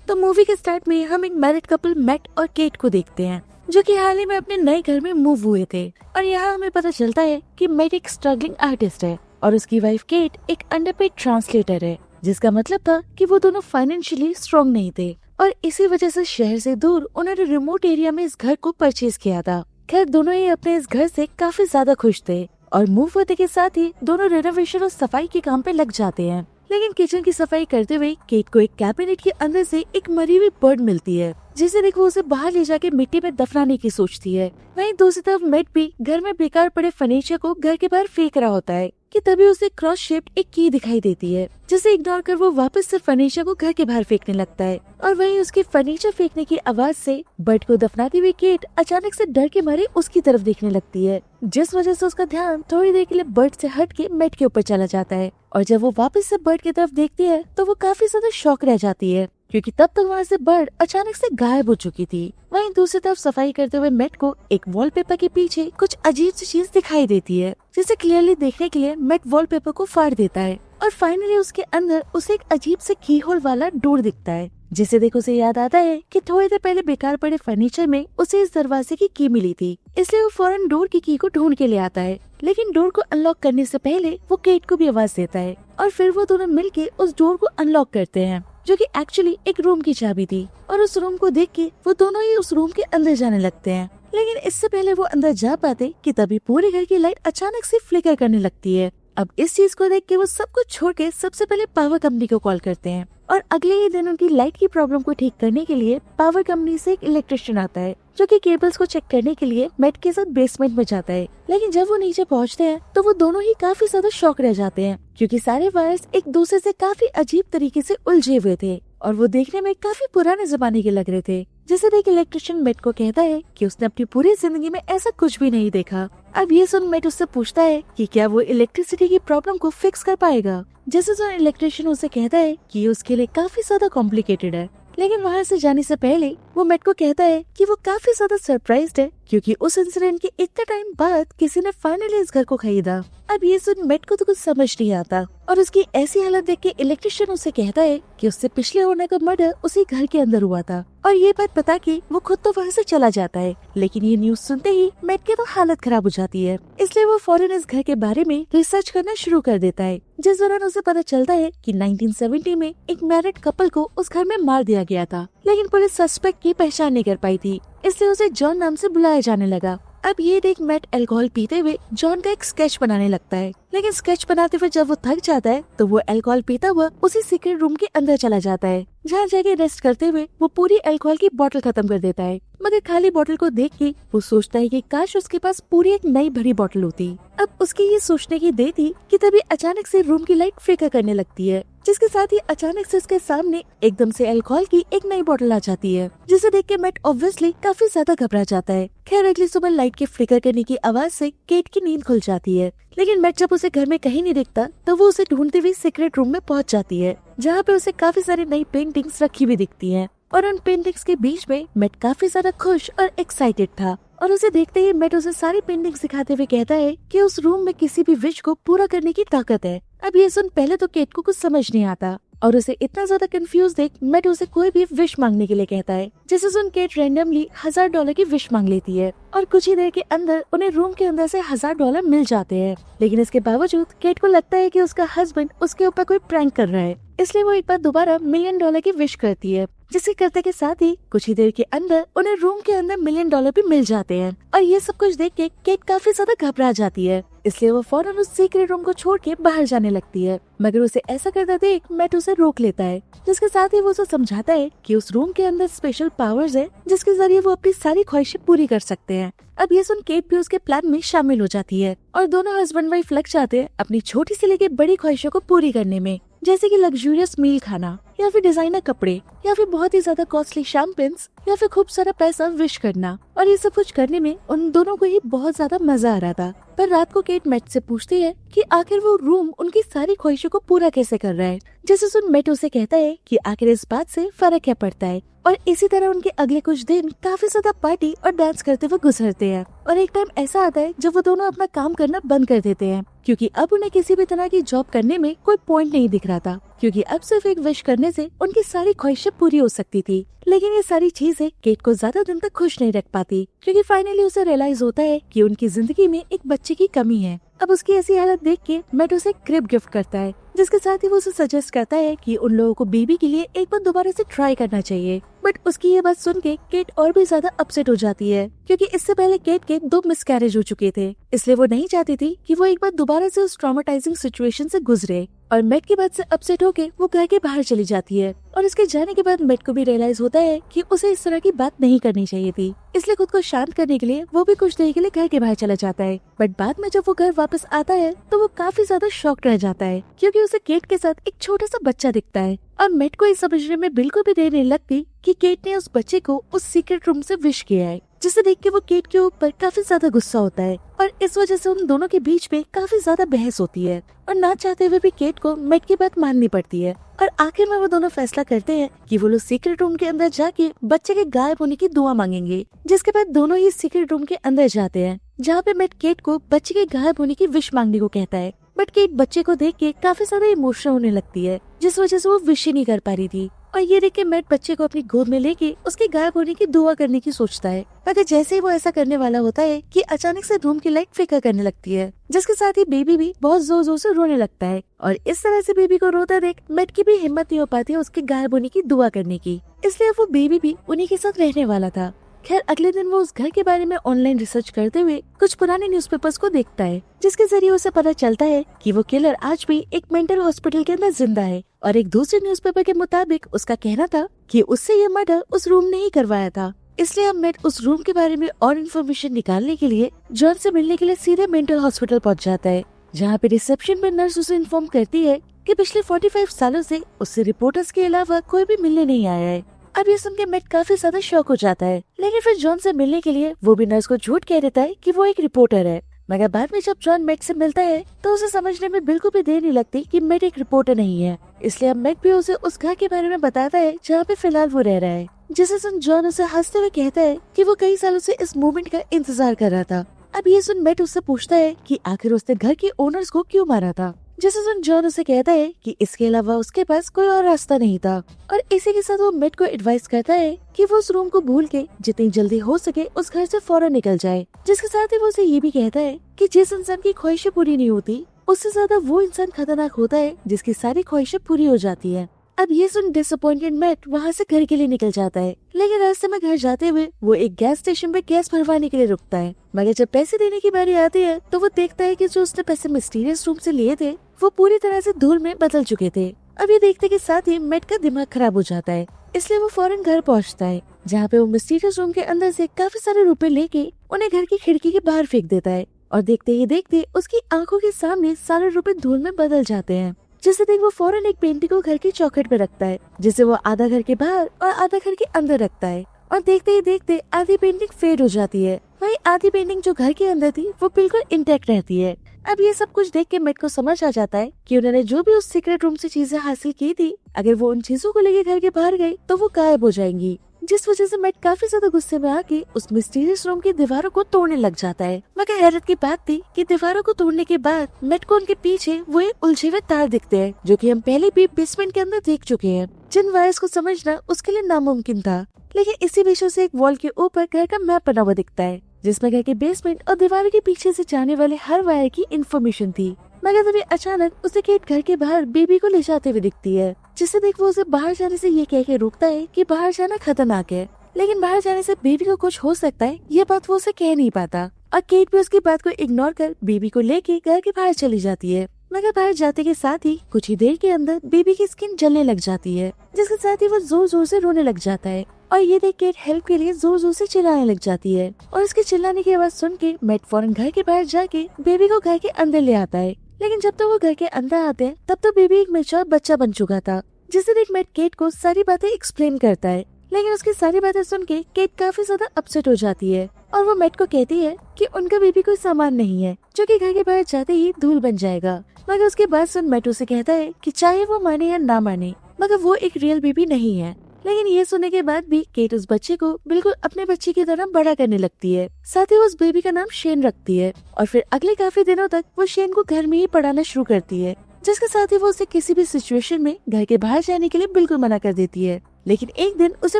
तो मूवी के स्टार्ट में हम एक मैरिड कपल मैट और केट को देखते हैं, जो कि हाल ही में अपने नए घर में मूव हुए थे। और यहाँ हमें पता चलता है कि मैट एक स्ट्रगलिंग आर्टिस्ट है और उसकी वाइफ केट एक अंडरपेड ट्रांसलेटर है, जिसका मतलब था कि वो दोनों फाइनेंशियली स्ट्रॉन्ग नहीं थे और इसी वजह से शहर से दूर उन्होंने रिमोट एरिया में इस घर को परचेज किया था। खैर दोनों ही अपने इस घर से काफी ज्यादा खुश थे और मूव होते के साथ ही दोनों रेनोवेशन और सफाई के काम पे लग जाते हैं। लेकिन किचन की सफाई करते हुए केट को एक कैबिनेट के अंदर से एक मरी हुई बर्ड मिलती है, जिसे देख वो उसे बाहर ले जाके मिट्टी में दफनाने की सोचती है। वहीं दूसरी तरफ मैट भी घर में बेकार पड़े फर्नीचर को घर के बाहर फेंक रहा होता है कि तभी उसे क्रॉस शेप्ड एक की दिखाई देती है, जिसे इग्नोर कर वो वापस से फर्नीचर को घर के बाहर फेंकने लगता है। और वहीं उसके फर्नीचर फेंकने की आवाज से बर्ड को दफनाती हुई केट अचानक से डर के मारे उसकी तरफ देखने लगती है, जिस वजह से उसका ध्यान थोड़ी देर के लिए बर्ड से हट के मैट के ऊपर चला जाता है। और जब वो वापस से बर्ड की तरफ देखती है तो वो काफी ज्यादा शॉक रह जाती है, क्योंकि तब तक वहाँ से बर्ड अचानक से गायब हो चुकी थी। वहीं दूसरी तरफ सफाई करते हुए मैट को एक वॉलपेपर के पीछे कुछ अजीब सी चीज दिखाई देती है, जिसे क्लियरली देखने के लिए मैट वॉलपेपर को फाड़ देता है और फाइनली उसके अंदर उसे एक अजीब से की होल वाला डोर दिखता है, जिसे देख उसे याद आता है कि थोड़ी देर पहले बेकार पड़े फर्नीचर में उसे इस दरवाजे की की मिली थी। इसलिए वो फौरन डोर की की को ढूंढ के ले आता है, लेकिन डोर को अनलॉक करने से पहले वो केट को भी आवाज देता है और फिर वो दोनों मिलके उस डोर को अनलॉक करते हैं, जो कि एक्चुअली एक रूम की चाबी थी। और उस रूम को देख के वो दोनों ही उस रूम के अंदर जाने लगते हैं। लेकिन इससे पहले वो अंदर जा पाते कि तभी पूरे घर की लाइट अचानक से फ्लिकर करने लगती है। अब इस चीज को देख के वो सब कुछ छोड़ के सबसे पहले पावर कंपनी को कॉल करते हैं और अगले ही दिन उनकी लाइट की प्रॉब्लम को ठीक करने के लिए पावर कंपनी से एक इलेक्ट्रिशियन आता है, जो कि केबल्स को चेक करने के लिए मैट के साथ बेसमेंट में जाता है। लेकिन जब वो नीचे पहुंचते हैं तो वो दोनों ही काफी ज्यादा शॉक रह जाते हैं, क्योंकि सारे वायर्स एक दूसरे से काफी अजीब तरीके से उलझे हुए थे और वो देखने में काफी पुराने जमाने के लग रहे थे। जिसे देख इलेक्ट्रिशियन मैट को कहता है कि उसने अपनी पूरी जिंदगी में ऐसा कुछ भी नहीं देखा। अब ये सुन मैट उससे पूछता है कि क्या वो इलेक्ट्रिसिटी की प्रॉब्लम को फिक्स कर पाएगा, जैसे सुन इलेक्ट्रिशियन उसे कहता है कि ये उसके लिए काफी ज्यादा कॉम्प्लिकेटेड है। लेकिन वहाँ से जाने से पहले वो मैट को कहता है कि वो काफी ज्यादा सरप्राइज्ड है, क्योंकि उस इंसिडेंट के इतने टाइम बाद किसी ने फाइनली इस घर को खरीदा। अब ये सुन मैट को तो कुछ समझ नहीं आता और उसकी ऐसी हालत देख के इलेक्ट्रिशियन उसे कहता है कि उससे पिछले होने का मर्डर उसी घर के अंदर हुआ था। और ये बात बता के वो खुद तो वहाँ से चला जाता है, लेकिन ये न्यूज सुनते ही मैट की तो हालत खराब हो जाती है। इसलिए वो फौरन इस घर के बारे में रिसर्च करना शुरू कर देता है, जिस दौरान उसे पता चलता है कि 1970 में एक मैरिड कपल को उस घर में मार दिया गया था, लेकिन पुलिस सस्पेक्ट की पहचान नहीं कर पाई थी, इसलिए उसे जॉन नाम से बुलाया जाने लगा। अब ये देख मैट अल्कोहल पीते हुए जॉन का एक स्केच बनाने लगता है, लेकिन स्केच बनाते हुए जब वो थक जाता है तो वो अल्कोहल पीता हुआ उसी सीक्रेट रूम के अंदर चला जाता है, जहाँ जाके रेस्ट करते हुए वो पूरी अल्कोहल की बोतल खत्म कर देता है। मगर खाली बोतल को देख के वो सोचता है कि काश उसके पास पूरी एक नई भरी बोतल होती। अब उसकी ये सोचने की देर थी कि तभी अचानक से रूम की लाइट फ्लिकर करने लगती है, जिसके साथ ही अचानक से उसके सामने एकदम से अल्कोहल की एक नई बोतल आ जाती है, जिसे देख के मैट ऑब्वियसली काफी ज्यादा घबरा जाता है। खैर अगली सुबह लाइट के फ्लिकर करने की आवाज से केट की नींद खुल जाती है, लेकिन मैट जब उसे घर में कहीं नहीं दिखता तो वो उसे ढूंढती हुई सीक्रेट रूम में पहुंच जाती है, जहाँ पे उसे काफी सारी नई पेंटिंग्स रखी हुई दिखती हैं। और उन पेंटिंग्स के बीच में मैट काफी ज्यादा खुश और एक्साइटेड था और उसे देखते ही मैट उसे सारी पेंटिंग्स दिखाते हुए कहता है कि उस रूम में किसी भी विश को पूरा करने की ताकत है। अब ये सुन पहले तो केट को कुछ समझ नहीं आता और उसे इतना ज्यादा कंफ्यूज देख मैट उसे कोई भी विश मांगने के लिए कहता है, जिसे सुन केट रैंडमली $1000 की विश मांग लेती है और कुछ ही देर के अंदर उन्हें रूम के अंदर से $1000 मिल जाते हैं। लेकिन इसके बावजूद केट को लगता है कि उसका हस्बैंड उसके ऊपर कोई प्रैंक कर रहा है, इसलिए वो एक बार दोबारा $1 मिलियन की विश करती है, जिसे करते के साथ ही कुछ ही देर के अंदर उन्हें रूम के अंदर $1 मिलियन भी मिल जाते हैं। और ये सब कुछ देख के केट काफी ज्यादा घबरा जाती है, इसलिए वो फौरन उस सीक्रेट रूम को छोड़ के बाहर जाने लगती है। मगर उसे ऐसा करता देख मैट उसे रोक लेता है, जिसके साथ ही वो उसे समझाता है कि उस रूम के अंदर स्पेशल पावर्स है, जिसके जरिए वो अपनी सारी ख्वाहिशें पूरी कर सकते हैं। अब ये सुन केट भी उसके प्लान में शामिल हो जाती है और दोनों हस्बैंड वाइफ लग जाते हैं अपनी छोटी से लेके बड़ी ख्वाहिशों को पूरी करने में, जैसे कि लग्जूरियस मील खाना या फिर डिजाइनर कपड़े या फिर बहुत ही ज्यादा कॉस्टली शैम्पेन्स या फिर खूब सारा पैसा विश करना। और ये सब कुछ करने में उन दोनों को ही बहुत ज्यादा मजा आ रहा था। पर रात को केट मैट से पूछती है कि आखिर वो रूम उनकी सारी ख्वाहिशों को पूरा कैसे कर रहा है, जिसे सुन मैट उसे कहता है कि आखिर इस बात से फर्क क्या पड़ता है, और इसी तरह उनके अगले कुछ दिन काफी ज्यादा पार्टी और डांस करते हुए गुजरते हैं। और एक टाइम ऐसा आता है जब वो दोनों अपना काम करना बंद कर देते हैं, क्योंकि अब उन्हें किसी भी तरह की जॉब करने में कोई पॉइंट नहीं दिख रहा था, क्योंकि अब सिर्फ एक विश करने से उनकी सारी ख्वाहिशें पूरी हो सकती थी। लेकिन ये सारी चीजें केट को ज्यादा दिन तक खुश नहीं रख पाती, क्योंकि फाइनली उसे रियलाइज होता है कि उनकी जिंदगी में एक बच्चे की कमी है। अब उसकी ऐसी हालत देख के मैट उसे एक क्रिब गिफ्ट करता है, जिसके साथ ही वो उसे सजेस्ट करता है कि उन लोगों को बेबी के लिए एक बार दोबारा से ट्राई करना चाहिए। बट उसकी ये बात सुन के केट और भी ज्यादा अपसेट हो जाती है, क्योंकि इससे पहले केट के 2 मिसकैरेज हो चुके थे, इसलिए वो नहीं चाहती थी कि वो एक बार दोबारा से उस ट्रॉमेटाइजिंग सिचुएशन से गुजरे। और मैट की बात से अपसेट होके वो घर के बाहर चली जाती है। और इसके जाने के बाद मैट को भी रियलाइज होता है कि उसे इस तरह की बात नहीं करनी चाहिए थी, इसलिए खुद को शांत करने के लिए वो भी कुछ देर के लिए घर के बाहर चला जाता है। बट बाद में जब वो घर वापस आता है तो वो काफी ज्यादा शॉक्ड रह जाता है, क्योंकि उसे केट के साथ एक छोटा सा बच्चा दिखता है। और मैट को ये समझने में बिल्कुल भी देर नहीं लगती कि केट ने उस बच्चे को उस सीक्रेट रूम से विश किया है, जिसे देख के वो केट के ऊपर काफी ज्यादा गुस्सा होता है। और इस वजह से उन दोनों के बीच में काफी ज्यादा बहस होती है, और ना चाहते हुए भी केट को मैट की बात माननी पड़ती है। और आखिर में वो दोनों फैसला करते हैं कि वो लोग सीक्रेट रूम के अंदर जाके बच्चे के गायब होने की दुआ मांगेंगे। जिसके बाद दोनों ही सीक्रेट रूम के अंदर जाते हैं, जहाँ पे मैट केट को बच्चे के गायब होने की विश मांगने को कहता है। बट केट बच्चे को देख के काफी ज्यादा इमोशनल होने लगती है, जिस वजह से वो विश ही नहीं कर पा रही थी। और ये देख के मैट बच्चे को अपनी गोद में लेके उसके गायब होने की दुआ करने की सोचता है। मगर जैसे ही वो ऐसा करने वाला होता है कि अचानक से रूम की लाइट फिकर करने लगती है, जिसके साथ ही बेबी भी बहुत जोर जोर से रोने लगता है। और इस तरह से बेबी को रोता देख मैट की भी हिम्मत नहीं हो पाती है उसके गायब होने की दुआ करने की, इसलिए वो बेबी भी उन्हीं के साथ रहने वाला था। खैर अगले दिन वो उस घर के बारे में ऑनलाइन रिसर्च करते हुए कुछ पुराने न्यूज़पेपर्स को देखता है, जिसके जरिए उसे पता चलता है कि वो किलर आज भी एक मेंटल हॉस्पिटल के अंदर जिंदा है। और एक दूसरे न्यूज़पेपर के मुताबिक उसका कहना था कि उससे ये मर्डर उस रूम ने ही करवाया था। इसलिए अब मैट उस रूम के बारे में और इन्फॉर्मेशन निकालने के लिए जॉन से मिलने के लिए सीधे मेंटल हॉस्पिटल पहुँच जाता है, जहाँ पे रिसेप्शन में नर्स उसे इन्फॉर्म करती है कि पिछले 45 सालों से उससे रिपोर्टर्स के अलावा कोई भी मिलने नहीं आया है। अब ये सुन के मैट काफी ज्यादा शॉक हो जाता है, लेकिन फिर जॉन से मिलने के लिए वो भी नर्स को झूठ कह देता है कि वो एक रिपोर्टर है। मगर बाद में जब जॉन मैट से मिलता है तो उसे समझने में बिल्कुल भी देर नहीं लगती कि मैट एक रिपोर्टर नहीं है। इसलिए अब मैट भी उसे उस घर के बारे में बताता है जहाँ पे फिलहाल वो रह रहा है, जिसे सुन जॉन उसे हंसते हुए कहता है कि वो कई सालों से इस मोमेंट का इंतजार कर रहा था। अब ये सुन मैट उससे पूछता है कि आखिर उसने घर के ओनर्स को क्यों मारा था, जिसे सुन जॉन उसे कहता है कि इसके अलावा उसके पास कोई और रास्ता नहीं था। और इसी के साथ वो मैट को एडवाइस करता है कि वो उस रूम को भूल के जितनी जल्दी हो सके उस घर से फौरन निकल जाए। जिसके साथ ही वो उसे ये भी कहता है कि जिस इंसान की ख्वाहिशें पूरी नहीं होती उससे ज्यादा वो इंसान खतरनाक होता है जिसकी सारी ख्वाहिशें पूरी हो जाती है। अब ये सुन डिसअपॉइंटेड मैट वहाँ से घर के लिए निकल जाता है, लेकिन रास्ते में घर जाते हुए वो एक गैस स्टेशन पे गैस भरवाने के लिए रुकता है। मगर जब पैसे देने की बारी आती है तो वो देखता है कि जो उसने पैसे मिस्टीरियस रूम से लिए थे वो पूरी तरह से धूल में बदल चुके थे। अब ये देखते के साथ ही मैट का दिमाग खराब हो जाता है, इसलिए वो फौरन घर पहुंचता है, जहाँ पे वो मिस्टीरियस रूम के अंदर से काफी सारे रुपए लेके उन्हें घर की खिड़की के बाहर फेंक देता है। और देखते ही देखते उसकी आंखों के सामने सारे रुपए धूल में बदल जाते हैं, जिससे देख वो फौरन एक पेंटिंग को घर की चौखट पे रखता है, जिसे वो आधा घर के बाहर और आधा घर के अंदर रखता है। और देखते ही देखते आधी पेंटिंग फेड हो जाती है, वहीं आधी पेंटिंग जो घर के अंदर थी वो बिल्कुल इंटैक्ट रहती है। अब ये सब कुछ देख के मैट को समझ आ जाता है कि उन्होंने जो भी उस सीक्रेट रूम से चीजें हासिल की थी, अगर वो उन चीजों को लेके घर के बाहर गए तो वो गायब हो जाएंगी। जिस वजह से मैट काफी ज्यादा गुस्से में आके उस मिस्टीरियस रूम की दीवारों को तोड़ने लग जाता है। मगर हैरत की बात थी कि दीवारों को तोड़ने के बाद मैट को उनके पीछे वो एक उलझे हुए तार दिखते हैं, जो कि हम पहले भी बेसमेंट के अंदर देख चुके हैं, जिन वायर्स को समझना उसके लिए नामुमकिन था। लेकिन इसी बीचों से एक वॉल के ऊपर घर का मैप बना हुआ दिखता है, जिसमें घर के बेसमेंट और दीवार के पीछे से जाने वाले हर वायर की इन्फॉर्मेशन थी। मगर तभी अचानक उसे केट घर के बाहर बेबी को ले जाते हुए दिखती है, जिससे देख वो उसे बाहर जाने से ये कह के रोकता है कि बाहर जाना खतरनाक है, लेकिन बाहर जाने से बेबी को कुछ हो सकता है ये बात वो उसे कह नहीं पाता। और केट भी उसकी बात को इग्नोर कर बेबी को लेके घर के बाहर चली जाती है। मगर बाहर जाते के साथ ही कुछ ही देर के अंदर बेबी की स्किन जलने लग जाती है, जिसके साथ ही वो जोर जोर से रोने लग जाता है। और ये देख केट हेल्प के लिए जोर जोर से चिल्लाने लग जाती है। और उसके चिल्लाने की आवाज सुन के मैट फौरन घर के बाहर जाके बेबी को घर के अंदर ले आता है। लेकिन जब तक वो घर के अंदर आते हैं तब तो बेबी एक मैच्योर बच्चा बन चुका था, जिससे देख मैट केट को सारी बातें एक्सप्लेन करता है। लेकिन उसकी सारी बातें सुन के केट काफी ज्यादा अपसेट हो जाती है, और वो मैट को कहती है कि उनका बेबी कोई सामान नहीं है जो कि घर के बाहर जाते ही धूल बन जाएगा। मगर उसके बाद सुन मैट उसे कहता है कि चाहे वो माने या ना माने, मगर वो एक रियल बेबी नहीं है। लेकिन ये सुनने के बाद भी केट उस बच्चे को बिल्कुल अपने बच्चे की तरह बड़ा करने लगती है। साथ ही वो उस बेबी का नाम शेन रखती है और फिर अगले काफी दिनों तक वो शेन को घर में ही पढ़ाना शुरू करती है, जिसके साथ ही वो उसे किसी भी सिचुएशन में घर के बाहर जाने के लिए बिल्कुल मना कर देती है। लेकिन एक दिन उसे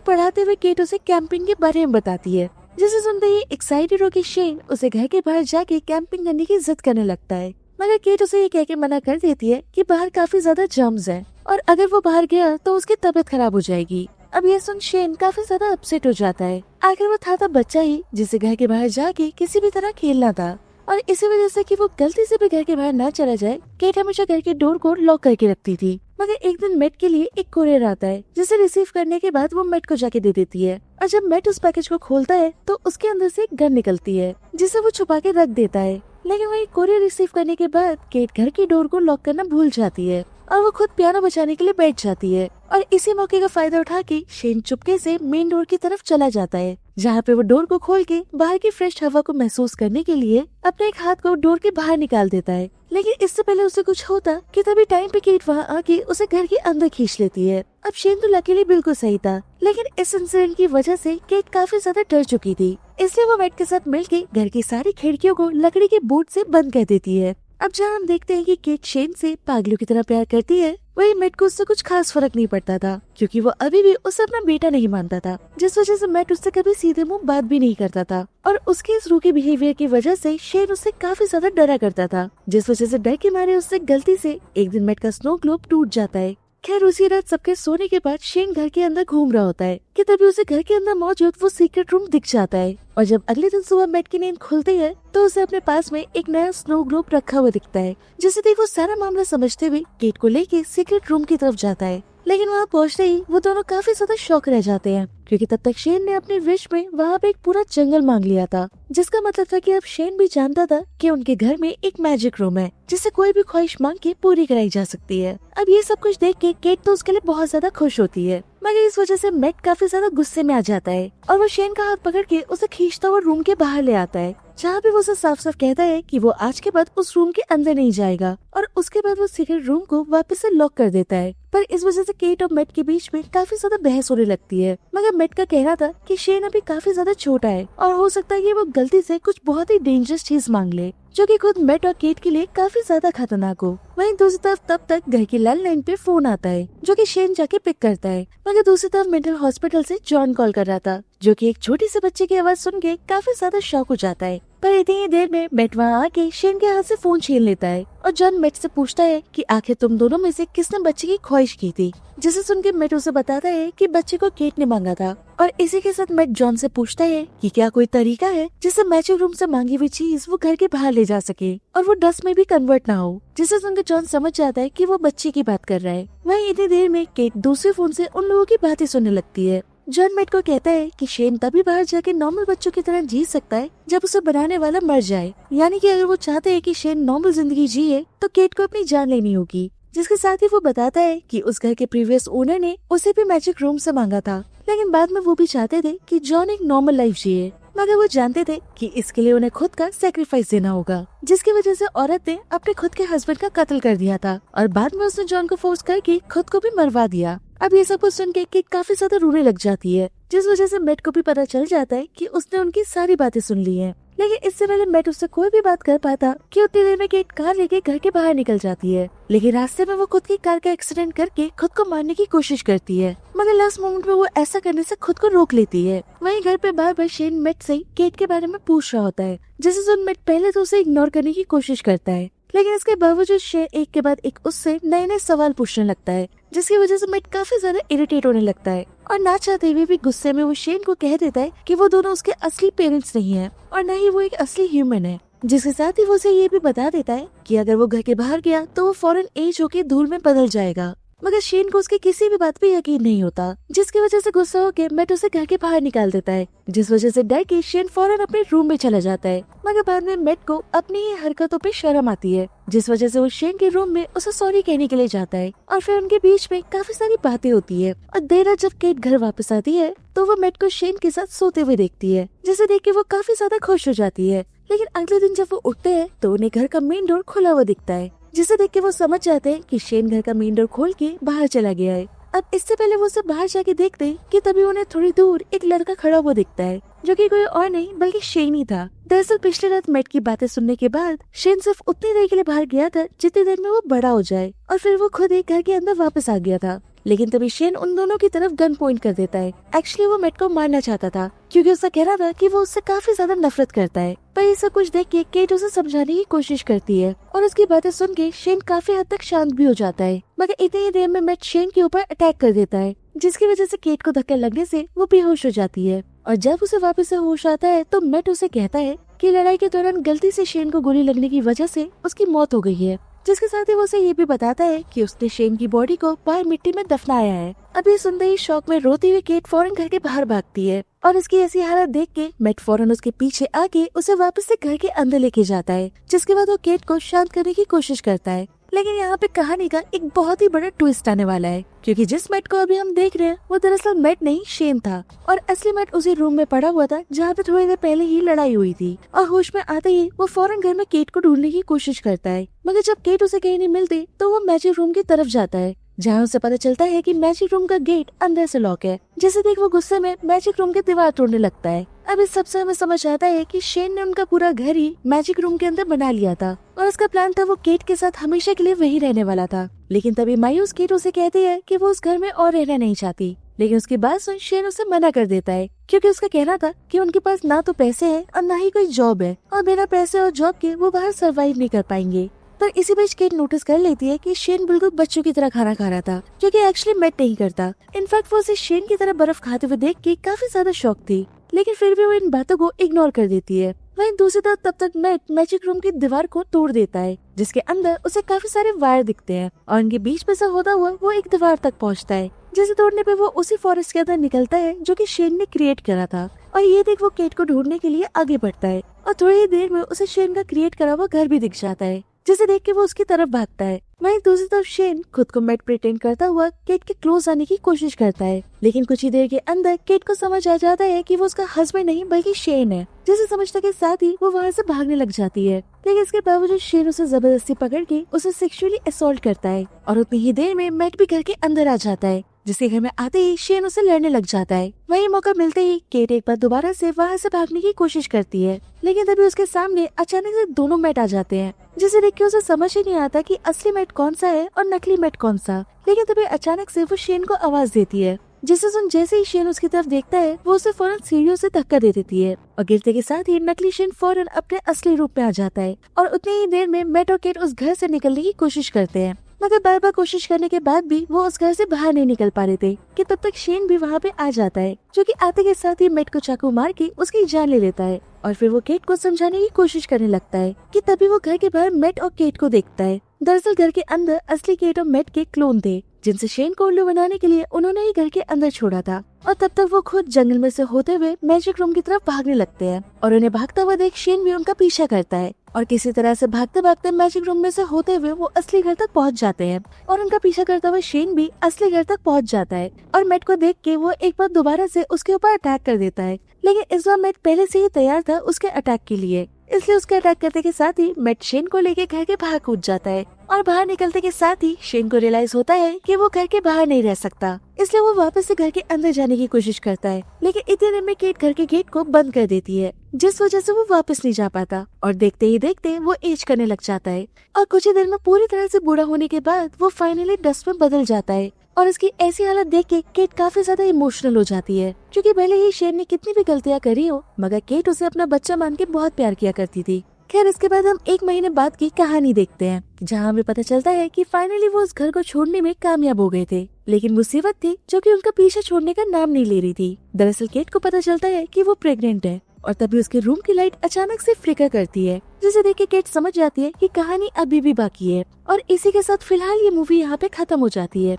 पढ़ाते हुए केट उसे कैंपिंग के बारे में बताती है, जिसे सुनते ही एक्साइटेड होकर शेन उसे घर के बाहर जाके कैंपिंग करने की जिद करने लगता है। मगर केट उसे ये कह के मना कर देती है कि बाहर काफी ज्यादा जर्म्स हैं और अगर वो बाहर गया तो उसकी तबीयत खराब हो जाएगी। अब ये सुन शेन काफी ज्यादा अपसेट हो जाता है। आखिर वो था बच्चा ही जिसे घर के बाहर जाके किसी भी तरह खेलना था, और इसी वजह से कि वो गलती से भी घर के बाहर न चला जाए, केट हमेशा घर के डोर को लॉक करके रखती थी। मगर एक दिन मैट के लिए एक कोरियर आता है, जिसे रिसीव करने के बाद वो मैट को जाके दे देती है। और जब मैट उस पैकेज को खोलता है तो उसके अंदर से एक गन निकलती है, जिसे वो छुपा के रख देता है। लेकिन वही कोरियर रिसीव करने के बाद केट घर की डोर को लॉक करना भूल जाती है और वो खुद पियानो बजाने के लिए बैठ जाती है। और इसी मौके का फायदा उठा के शेन चुपके से मेन डोर की तरफ चला जाता है, जहाँ पे वो डोर को खोल के बाहर की फ्रेश हवा को महसूस करने के लिए अपने एक हाथ को डोर के बाहर निकाल देता है। लेकिन इससे पहले उसे कुछ होता कि तभी टाइम पे केट वहाँ आके उसे घर के अंदर खींच लेती है। अब शेन तो लकीली बिल्कुल सही था, लेकिन इस इंसिडेंट की वजह से केट काफी ज्यादा डर चुकी थी, इसलिए वो मैट के साथ मिलके घर की सारी खिड़कियों को लकड़ी के बोर्ड से बंद कर देती है। अब जहाँ हम देखते हैं कि केट शेन से पागलों की तरह प्यार करती है, वही मैट को उससे कुछ खास फर्क नहीं पड़ता था, क्योंकि वो अभी भी उसे अपना बेटा नहीं मानता था, जिस वजह से मैट उससे कभी सीधे मुंह बात भी नहीं करता था। और उसके इस रूखे बिहेवियर की वजह से शेन उससे काफी ज्यादा डरा करता था, जिस वजह से डर के मारे उससे गलती से एक दिन मैट का स्नो ग्लोब टूट जाता है। खैर उसी रात सबके सोने के बाद शेन घर के अंदर घूम रहा होता है कि तभी उसे घर के अंदर मौजूद वो सीक्रेट रूम दिख जाता है। और जब अगले दिन सुबह मैट की नींद खुलती है तो उसे अपने पास में एक नया स्नो ग्लोब रखा हुआ दिखता है, जिसे देख वो सारा मामला समझते हुए केट को लेके सीक्रेट रूम की तरफ जाता है। लेकिन वहाँ पहुँचते ही वो दोनों काफी ज्यादा शॉक रह जाते हैं, क्योंकि तब तक शेन ने अपने विश में वहाँ पे एक पूरा जंगल मांग लिया था, जिसका मतलब था कि अब शेन भी जानता था कि उनके घर में एक मैजिक रूम है, जिसे कोई भी ख्वाहिश मांग के पूरी कराई जा सकती है। अब ये सब कुछ देख के केट तो उसके लिए बहुत ज्यादा खुश होती है, मगर इस वजह से मैट काफी ज्यादा गुस्से में आ जाता है और वो शेन का हाथ पकड़ के उसे खींचता हुआ रूम के बाहर ले आता है, जहाँ पे वो उसे साफ साफ कहता है कि वो आज के बाद उस रूम के अंदर नहीं जाएगा। और उसके बाद वो सीक्रेट रूम को वापस से लॉक कर देता है। पर इस वजह से केट और मैट के बीच में काफी ज्यादा बहस होने लगती है, मगर मैट का कहना था कि शेन अभी काफी ज्यादा छोटा है और हो सकता है कि वो गलती से कुछ बहुत ही डेंजरस चीज मांग ले, जो कि खुद मैट और केट के लिए काफी ज्यादा खतरनाक हो। वहीं दूसरी तरफ तब तक घर की लैंडलाइन पे फोन आता है, जो कि शेन जाके पिक करता है। मगर दूसरी तरफ मेंटल हॉस्पिटल से जॉन कॉल कर रहा था, जो कि एक छोटी सी बच्चे की आवाज सुन के काफी ज्यादा शॉक हो जाता है। पर इतनी ही देर में मैट वहाँ आके शेन के हाथ से फोन छीन लेता है और जॉन मैट से पूछता है कि आखिर तुम दोनों में से किसने बच्चे की ख्वाहिश की थी, जिसे सुन के मैट उसे बताता है कि बच्चे को केट ने मांगा था। और इसी के साथ मैट जॉन से पूछता है कि क्या कोई तरीका है जिससे मैजिक रूम से मांगी हुई चीज वो घर के बाहर ले जा सके और वो डस्ट में भी कन्वर्ट ना हो, जिसे सुनकर जॉन समझ जाता है कि वो बच्चे की बात कर रहा है। वहीं इतनी देर में केट दूसरे फोन से उन लोगों की बातें सुनने लगती है। जॉन मैट को कहता है कि शेन तभी बाहर जाके नॉर्मल बच्चों की तरह जी सकता है जब उसे बनाने वाला मर जाए, यानी कि अगर वो चाहते हैं कि शेन नॉर्मल जिंदगी जिए तो केट को अपनी जान लेनी होगी। जिसके साथ ही वो बताता है कि उस घर के प्रीवियस ओनर ने उसे भी मैजिक रूम से मांगा था, लेकिन बाद में वो भी चाहते थे कि जॉन एक नॉर्मल लाइफ जिए, मगर वो जानते थे कि इसके लिए उन्हें खुद का सैक्रिफाइस देना होगा, जिसकी वजह से औरत ने अपने खुद के हस्बैंड का कत्ल कर दिया था और बाद में उसने जॉन को फोर्स करके खुद को भी मरवा दिया। अब ये सब कुछ सुन के केट काफी ज्यादा रोने लग जाती है, जिस वजह से मैट को भी पता चल जाता है कि उसने उनकी सारी बातें सुन ली हैं। लेकिन इससे पहले मैट उससे कोई भी बात कर पाता कि उतनी देर में केट कार लेके घर के बाहर निकल जाती है, लेकिन रास्ते में वो खुद की कार का एक्सीडेंट करके खुद को मारने की कोशिश करती है, मगर लास्ट मोमेंट में वो ऐसा करने से खुद को रोक लेती है। वहीं घर पे बार बार शेन मैट से केट के बारे में पूछ रहा होता है, जिसे सुन मैट पहले तो उसे इग्नोर करने की कोशिश करता है, लेकिन इसके बावजूद शेन एक के बाद एक उससे नए नए सवाल पूछने लगता है, जिसकी वजह से मैट काफी ज्यादा इरिटेट होने लगता है और ना चाहते हुए भी गुस्से में वो शेन को कह देता है कि वो दोनों उसके असली पेरेंट्स नहीं है और न ही वो एक असली ह्यूमन है। जिसके साथ ही वो उसे ये भी बता देता है कि अगर वो घर के बाहर गया तो वो फौरन एज होके धूल में बदल जाएगा। मगर शेन को उसकी किसी भी बात पे यकीन नहीं होता, जिसकी वजह से गुस्सा होकर मैट उसे घर के बाहर निकाल देता है, जिस वजह से डर के शेन फौरन अपने रूम में चला जाता है। मगर बाद में मैट को अपनी ही हरकतों पे शर्म आती है, जिस वजह से वो शेन के रूम में उसे सॉरी कहने के लिए जाता है और फिर उनके बीच में काफी सारी बातें होती है। और देर रात जब केट घर वापस आती है तो वो मैट को शेन के साथ सोते हुए देखती है, जिसे देख के वो काफी ज्यादा खुश हो जाती है। लेकिन अगले दिन जब वो उठते हैं तो उन्हें घर का मेन डोर खुला हुआ दिखता है, जिसे देख के वो समझ जाते हैं कि शेन घर का मेन डोर खोल के बाहर चला गया है। अब इससे पहले वो सब बाहर जाके देखते हैं कि तभी उन्हें थोड़ी दूर एक लड़का खड़ा हुआ दिखता है, जो कि कोई और नहीं बल्कि शेन ही था। दरअसल पिछली रात मैट की बातें सुनने के बाद शेन सिर्फ उतनी देर के लिए बाहर गया था जितनी देर में वो बड़ा हो जाए, और फिर वो खुद एक घर के अंदर वापस आ गया था। लेकिन तभी शेन उन दोनों की तरफ गन पॉइंट कर देता है। एक्चुअली वो मैट को मारना चाहता था, क्योंकि उसका कहना था कि वो उससे काफी ज्यादा नफरत करता है। पर ये सब कुछ देख के केट उसे समझाने की कोशिश करती है, और उसकी बातें सुन के शेन काफी हद तक शांत भी हो जाता है। मगर इतनी ही देर में मैट शेन के ऊपर अटैक कर देता है, जिसकी वजह से केट को धक्का लगने से वो बेहोश हो जाती है। और जब उसे वापस से होश आता है तो मैट उसे कहता है कि लड़ाई के दौरान गलती से शेन को गोली लगने की वजह से उसकी मौत हो गई है, जिसके साथ ही वो उसे ये भी बताता है कि उसने शेन की बॉडी को बाहर मिट्टी में दफनाया है। अभी सुनते ही शौक में रोती हुई केट फौरन घर के बाहर भागती है, और इसकी ऐसी हालत देख के मैट फौरन उसके पीछे आके उसे वापस से घर के अंदर लेके जाता है, जिसके बाद वो केट को शांत करने की कोशिश करता है। लेकिन यहाँ पे कहानी का एक बहुत ही बड़ा ट्विस्ट आने वाला है, क्योंकि जिस मैट को अभी हम देख रहे हैं वो दरअसल मैट नहीं शेन था, और असली मैट उसी रूम में पड़ा हुआ था जहाँ पे थोड़ी देर पहले ही लड़ाई हुई थी। और होश में आते ही वो फौरन घर में केट को ढूंढने की कोशिश करता है, मगर जब केट उसे कहीं नहीं मिलती तो वो मैजिक रूम की तरफ जाता है, जहाँ उसे पता चलता है कि मैजिक रूम का गेट अंदर से लॉक है। जिसे देख वो गुस्से में मैजिक रूम की दीवार तोड़ने लगता है। अब इस सबसे हमें समझ आता है कि शेन ने उनका पूरा घर ही मैजिक रूम के अंदर बना लिया था, और उसका प्लान था वो केट के साथ हमेशा के लिए वही रहने वाला था। लेकिन तभी मायूस केट उसे कहती है कि वो उस घर में और रहना नहीं चाहती, लेकिन उसकी बात सुन शेन उसे मना कर देता है, क्योंकि उसका कहना था कि उनके पास ना तो पैसे है और ना ही कोई जॉब है, और बिना पैसे और जॉब के वो बाहर सर्वाइव नहीं कर पाएंगे। पर इसी बीच केट नोटिस कर लेती है कि शेन बिल्कुल बच्चों की तरह खाना खा रहा था, जो कि एक्चुअली मैट नहीं करता। इनफैक्ट वो उसे शेन की तरह बर्फ खाते हुए देख के काफी ज्यादा शौक थी, लेकिन फिर भी वो इन बातों को इग्नोर कर देती है। वहीं दूसरी तरफ तब तक मैट मैजिक रूम की दीवार को तोड़ देता है, जिसके अंदर उसे काफी सारे वायर दिखते हैं, और उनके बीच में से होता हुआ वो एक दीवार तक पहुंचता है, जिसे तोड़ने पे वो उसी फॉरेस्ट के अंदर निकलता है जो कि शेन ने क्रिएट करा था। और ये देख वो केट को ढूंढने के लिए आगे बढ़ता है, और थोड़ी ही देर में उसे शेन का क्रिएट करा हुआ घर भी दिख जाता है, जिसे देख के वो उसकी तरफ भागता है। वहीं दूसरी तरफ शेन खुद को मैट प्रिटेंड करता हुआ केट के क्लोज आने की कोशिश करता है, लेकिन कुछ ही देर के अंदर केट को समझ आ जाता है कि वो उसका हस्बैंड नहीं बल्कि शेन है, जिसे समझने के साथ ही वो वहाँ से भागने लग जाती है। लेकिन इसके बावजूद शेन उसे जबरदस्ती पकड़ के उसे सेक्सुअली असॉल्ट करता है, और उतनी ही देर में मैट भी घर के अंदर आ जाता है, जिसके घर में आते ही शेन उसे लड़ने लग जाता है। वही मौका मिलते ही केट एक बार दोबारा से वहाँ से भागने की कोशिश करती है, लेकिन तभी उसके सामने अचानक से दोनों मैट आ जाते हैं, जिसे देख के उसे समझ ही नहीं आता कि असली मैट कौन सा है और नकली मैट कौन सा। लेकिन तभी अचानक से वो शेन को आवाज देती है, जिसे सुन जैसे ही शेन उसकी तरफ देखता है वो उसे फौरन सीढ़ियों से धक्का दे देती है, और गिरते के साथ ही नकली शेन फौरन अपने असली रूप में आ जाता है। और उतनी ही देर में मैट और केट उस घर से निकलने की कोशिश करते हैं, मगर बार बार कोशिश करने के बाद भी वो उस घर से बाहर नहीं निकल पा रहे थे कि तब तक शेन भी वहाँ पे आ जाता है, जो कि आते के साथ ही मैट को चाकू मार के उसकी जान ले लेता है। और फिर वो केट को समझाने की कोशिश करने लगता है कि तभी वो घर के बाहर मैट और केट को देखता है। दरअसल घर के अंदर असली केट और मैट के क्लोन थे, जिनसे शेन को उल्लू बनाने के लिए उन्होंने ही घर के अंदर छोड़ा था। और तब तक वो खुद जंगल में से होते हुए मैजिक रूम की तरफ भागने लगते हैं, और उन्हें भागता हुआ देख शेन भी उनका पीछा करता है, और किसी तरह से भागते भागते मैजिक रूम में से होते हुए वो असली घर तक पहुंच जाते हैं, और उनका पीछा करता हुआ शेन भी असली घर तक पहुंच जाता है। और मैट को देख के वो एक बार दोबारा से उसके ऊपर अटैक कर देता है, लेकिन इस बार मैट पहले से ही तैयार था उसके अटैक के लिए, इसलिए उसके अटैक करने के साथ ही मैट शेन को लेके घर के बाहर कूद जाता है। और बाहर निकलते के साथ ही शेन को रियलाइज होता है कि वो घर के बाहर नहीं रह सकता, इसलिए वो वापस से घर के अंदर जाने की कोशिश करता है, लेकिन इतने देर में केट घर के गेट को बंद कर देती है, जिस वजह से वो वापस नहीं जा पाता, और देखते ही देखते वो एज करने लग जाता है। और कुछ ही देर में पूरी तरह से बूढ़ा होने के बाद वो फाइनली डस्ट में बदल जाता है, और उसकी ऐसी हालत देख के केट काफी ज्यादा इमोशनल हो जाती है, क्योंकि भले ही शेन ने कितनी भी गलतियां करी हो, मगर केट उसे अपना बच्चा मान के बहुत प्यार किया करती थी। खैर इसके बाद हम 1 महीने बाद की कहानी देखते हैं, जहाँ हमें पता चलता है कि फाइनली वो उस घर को छोड़ने में कामयाब हो गए थे, लेकिन मुसीबत थी जो कि उनका पीछे छोड़ने का नाम नहीं ले रही थी। दरअसल केट को पता चलता है कि वो प्रेग्नेंट है, और तभी उसके रूम की लाइट अचानक से फ्लिकर करती है, जिसे देख के केट समझ जाती है कि कहानी अभी भी बाकी है। और इसी के साथ फिलहाल ये मूवी यहाँ पे खत्म हो जाती है।